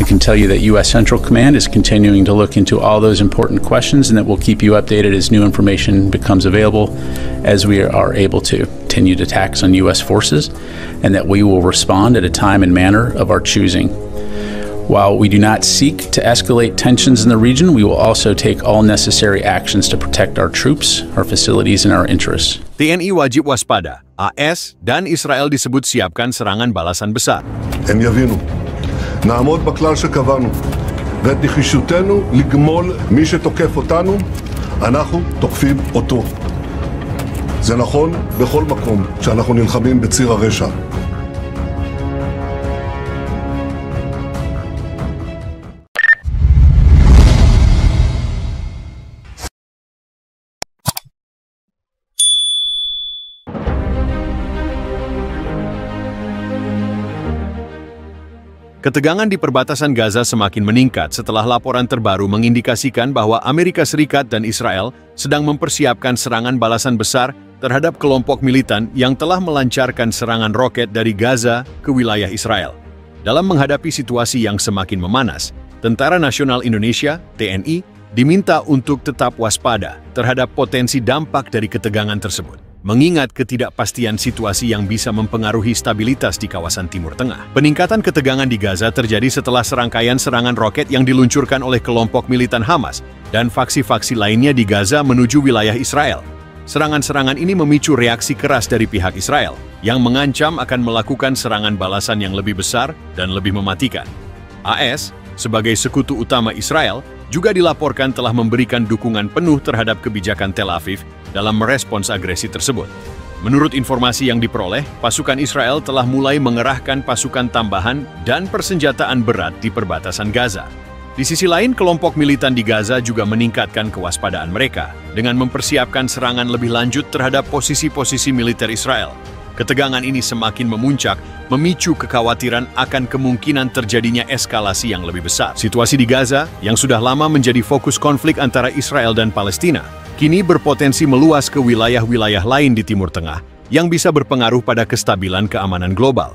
I can tell you that U.S. Central Command is continuing to look into all those important questions and that we'll keep you updated as new information becomes available as we are able to. Continued attacks on U.S. forces and that we will respond at a time and manner of our choosing. While we do not seek to escalate tensions in the region, we will also take all necessary actions to protect our troops, our facilities, and our interests. TNI wajib waspada. AS dan Israel disebut siapkan serangan balasan besar. הם יבינו, נעמוד בכלל שקבענו, ואת נחישותנו לגמול מי שתוקף אותנו, אנחנו תוקפים אותו. זה נכון בכל מקום שאנחנו נלחמים בציר הרשע. Ketegangan di perbatasan Gaza semakin meningkat setelah laporan terbaru mengindikasikan bahwa Amerika Serikat dan Israel sedang mempersiapkan serangan balasan besar terhadap kelompok militan yang telah melancarkan serangan roket dari Gaza ke wilayah Israel. Dalam menghadapi situasi yang semakin memanas, Tentara Nasional Indonesia (TNI) diminta untuk tetap waspada terhadap potensi dampak dari ketegangan tersebut, mengingat ketidakpastian situasi yang bisa mempengaruhi stabilitas di kawasan Timur Tengah. Peningkatan ketegangan di Gaza terjadi setelah serangkaian serangan roket yang diluncurkan oleh kelompok militan Hamas dan faksi-faksi lainnya di Gaza menuju wilayah Israel. Serangan-serangan ini memicu reaksi keras dari pihak Israel, yang mengancam akan melakukan serangan balasan yang lebih besar dan lebih mematikan. AS, sebagai sekutu utama Israel, juga dilaporkan telah memberikan dukungan penuh terhadap kebijakan Tel Aviv dalam merespons agresi tersebut. Menurut informasi yang diperoleh, pasukan Israel telah mulai mengerahkan pasukan tambahan dan persenjataan berat di perbatasan Gaza. Di sisi lain, kelompok militan di Gaza juga meningkatkan kewaspadaan mereka dengan mempersiapkan serangan lebih lanjut terhadap posisi-posisi militer Israel. Ketegangan ini semakin memuncak, memicu kekhawatiran akan kemungkinan terjadinya eskalasi yang lebih besar. Situasi di Gaza, yang sudah lama menjadi fokus konflik antara Israel dan Palestina, kini berpotensi meluas ke wilayah-wilayah lain di Timur Tengah yang bisa berpengaruh pada kestabilan keamanan global.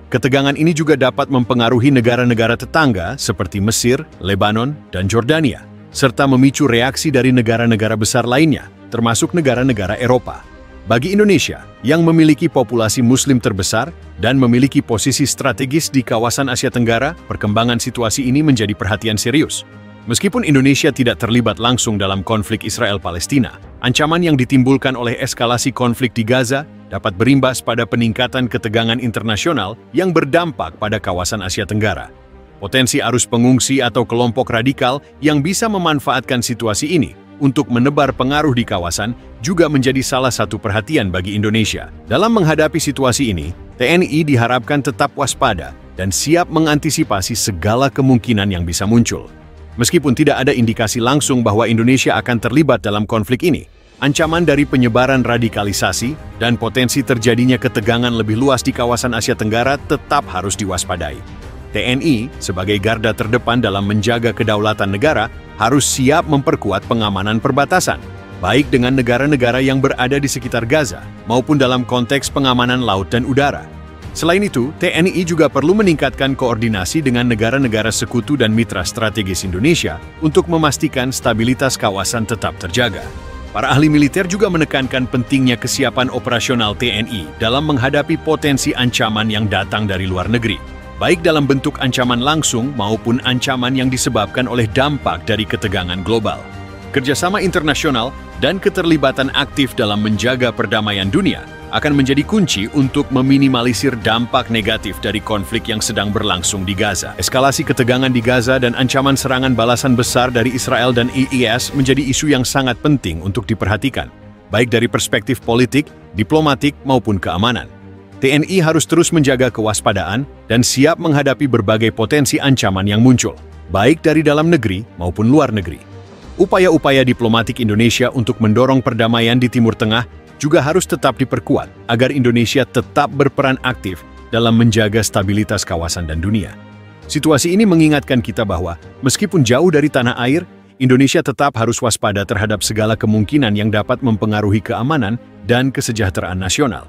Ketegangan ini juga dapat mempengaruhi negara-negara tetangga seperti Mesir, Lebanon, dan Jordania, serta memicu reaksi dari negara-negara besar lainnya, termasuk negara-negara Eropa. Bagi Indonesia, yang memiliki populasi Muslim terbesar dan memiliki posisi strategis di kawasan Asia Tenggara, perkembangan situasi ini menjadi perhatian serius. Meskipun Indonesia tidak terlibat langsung dalam konflik Israel-Palestina, ancaman yang ditimbulkan oleh eskalasi konflik di Gaza dapat berimbas pada peningkatan ketegangan internasional yang berdampak pada kawasan Asia Tenggara. Potensi arus pengungsi atau kelompok radikal yang bisa memanfaatkan situasi ini untuk menebar pengaruh di kawasan juga menjadi salah satu perhatian bagi Indonesia. Dalam menghadapi situasi ini, TNI diharapkan tetap waspada dan siap mengantisipasi segala kemungkinan yang bisa muncul. Meskipun tidak ada indikasi langsung bahwa Indonesia akan terlibat dalam konflik ini, ancaman dari penyebaran radikalisasi dan potensi terjadinya ketegangan lebih luas di kawasan Asia Tenggara tetap harus diwaspadai. TNI, sebagai garda terdepan dalam menjaga kedaulatan negara, harus siap memperkuat pengamanan perbatasan, baik dengan negara-negara yang berada di sekitar Gaza, maupun dalam konteks pengamanan laut dan udara. Selain itu, TNI juga perlu meningkatkan koordinasi dengan negara-negara sekutu dan mitra strategis Indonesia untuk memastikan stabilitas kawasan tetap terjaga. Para ahli militer juga menekankan pentingnya kesiapan operasional TNI dalam menghadapi potensi ancaman yang datang dari luar negeri, baik dalam bentuk ancaman langsung maupun ancaman yang disebabkan oleh dampak dari ketegangan global. Kerjasama internasional dan keterlibatan aktif dalam menjaga perdamaian dunia akan menjadi kunci untuk meminimalisir dampak negatif dari konflik yang sedang berlangsung di Gaza. Eskalasi ketegangan di Gaza dan ancaman serangan balasan besar dari Israel dan IS menjadi isu yang sangat penting untuk diperhatikan, baik dari perspektif politik, diplomatik, maupun keamanan. TNI harus terus menjaga kewaspadaan dan siap menghadapi berbagai potensi ancaman yang muncul, baik dari dalam negeri maupun luar negeri. Upaya-upaya diplomatik Indonesia untuk mendorong perdamaian di Timur Tengah juga harus tetap diperkuat agar Indonesia tetap berperan aktif dalam menjaga stabilitas kawasan dan dunia. Situasi ini mengingatkan kita bahwa meskipun jauh dari tanah air, Indonesia tetap harus waspada terhadap segala kemungkinan yang dapat mempengaruhi keamanan dan kesejahteraan nasional.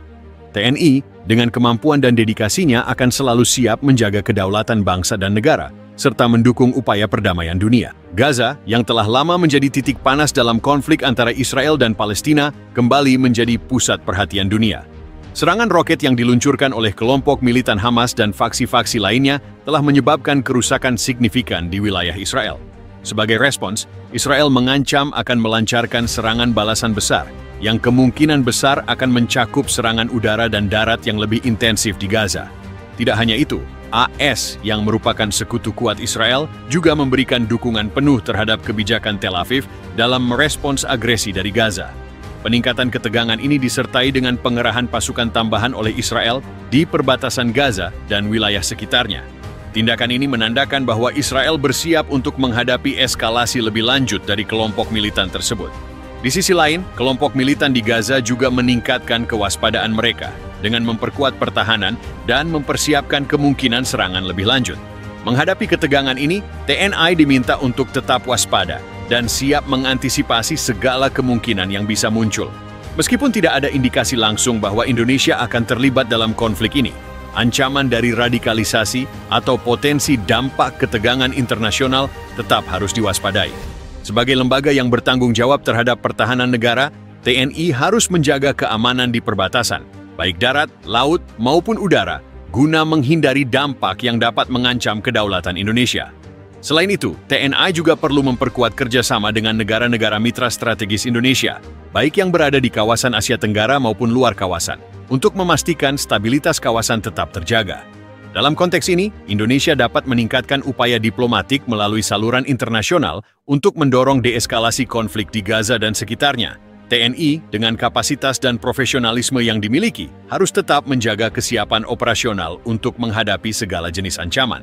TNI dengan kemampuan dan dedikasinya akan selalu siap menjaga kedaulatan bangsa dan negara, serta mendukung upaya perdamaian dunia. Gaza, yang telah lama menjadi titik panas dalam konflik antara Israel dan Palestina, kembali menjadi pusat perhatian dunia. Serangan roket yang diluncurkan oleh kelompok militan Hamas dan faksi-faksi lainnya telah menyebabkan kerusakan signifikan di wilayah Israel. Sebagai respons, Israel mengancam akan melancarkan serangan balasan besar, yang kemungkinan besar akan mencakup serangan udara dan darat yang lebih intensif di Gaza. Tidak hanya itu, AS yang merupakan sekutu kuat Israel juga memberikan dukungan penuh terhadap kebijakan Tel Aviv dalam merespons agresi dari Gaza. Peningkatan ketegangan ini disertai dengan pengerahan pasukan tambahan oleh Israel di perbatasan Gaza dan wilayah sekitarnya. Tindakan ini menandakan bahwa Israel bersiap untuk menghadapi eskalasi lebih lanjut dari kelompok militan tersebut. Di sisi lain, kelompok militan di Gaza juga meningkatkan kewaspadaan mereka dengan memperkuat pertahanan dan mempersiapkan kemungkinan serangan lebih lanjut. Menghadapi ketegangan ini, TNI diminta untuk tetap waspada dan siap mengantisipasi segala kemungkinan yang bisa muncul. Meskipun tidak ada indikasi langsung bahwa Indonesia akan terlibat dalam konflik ini, ancaman dari radikalisasi atau potensi dampak ketegangan internasional tetap harus diwaspadai. Sebagai lembaga yang bertanggung jawab terhadap pertahanan negara, TNI harus menjaga keamanan di perbatasan, baik darat, laut, maupun udara, guna menghindari dampak yang dapat mengancam kedaulatan Indonesia. Selain itu, TNI juga perlu memperkuat kerjasama dengan negara-negara mitra strategis Indonesia, baik yang berada di kawasan Asia Tenggara maupun luar kawasan, untuk memastikan stabilitas kawasan tetap terjaga. Dalam konteks ini, Indonesia dapat meningkatkan upaya diplomatik melalui saluran internasional untuk mendorong deeskalasi konflik di Gaza dan sekitarnya. TNI, dengan kapasitas dan profesionalisme yang dimiliki, harus tetap menjaga kesiapan operasional untuk menghadapi segala jenis ancaman.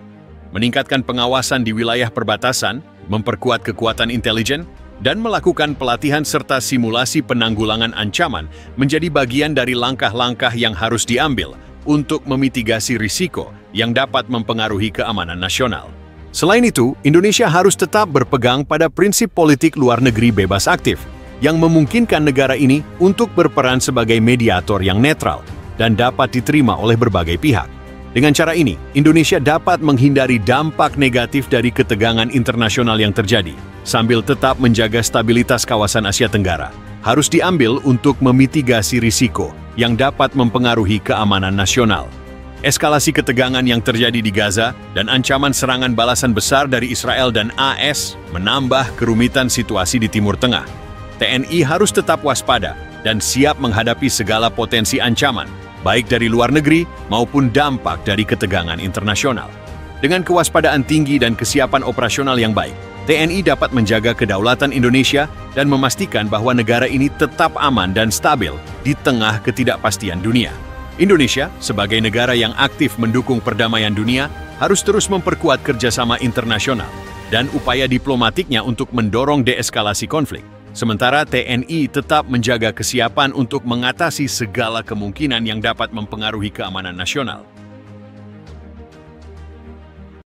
Meningkatkan pengawasan di wilayah perbatasan, memperkuat kekuatan intelijen, dan melakukan pelatihan serta simulasi penanggulangan ancaman menjadi bagian dari langkah-langkah yang harus diambil untuk memitigasi risiko yang dapat mempengaruhi keamanan nasional. Selain itu, Indonesia harus tetap berpegang pada prinsip politik luar negeri bebas aktif, yang memungkinkan negara ini untuk berperan sebagai mediator yang netral dan dapat diterima oleh berbagai pihak. Dengan cara ini, Indonesia dapat menghindari dampak negatif dari ketegangan internasional yang terjadi, sambil tetap menjaga stabilitas kawasan Asia Tenggara. Harus diambil untuk memitigasi risiko yang dapat mempengaruhi keamanan nasional. Eskalasi ketegangan yang terjadi di Gaza dan ancaman serangan balasan besar dari Israel dan AS menambah kerumitan situasi di Timur Tengah. TNI harus tetap waspada dan siap menghadapi segala potensi ancaman, baik dari luar negeri maupun dampak dari ketegangan internasional. Dengan kewaspadaan tinggi dan kesiapan operasional yang baik, TNI dapat menjaga kedaulatan Indonesia dan memastikan bahwa negara ini tetap aman dan stabil di tengah ketidakpastian dunia. Indonesia, sebagai negara yang aktif mendukung perdamaian dunia, harus terus memperkuat kerjasama internasional dan upaya diplomatiknya untuk mendorong deeskalasi konflik. Sementara TNI tetap menjaga kesiapan untuk mengatasi segala kemungkinan yang dapat mempengaruhi keamanan nasional.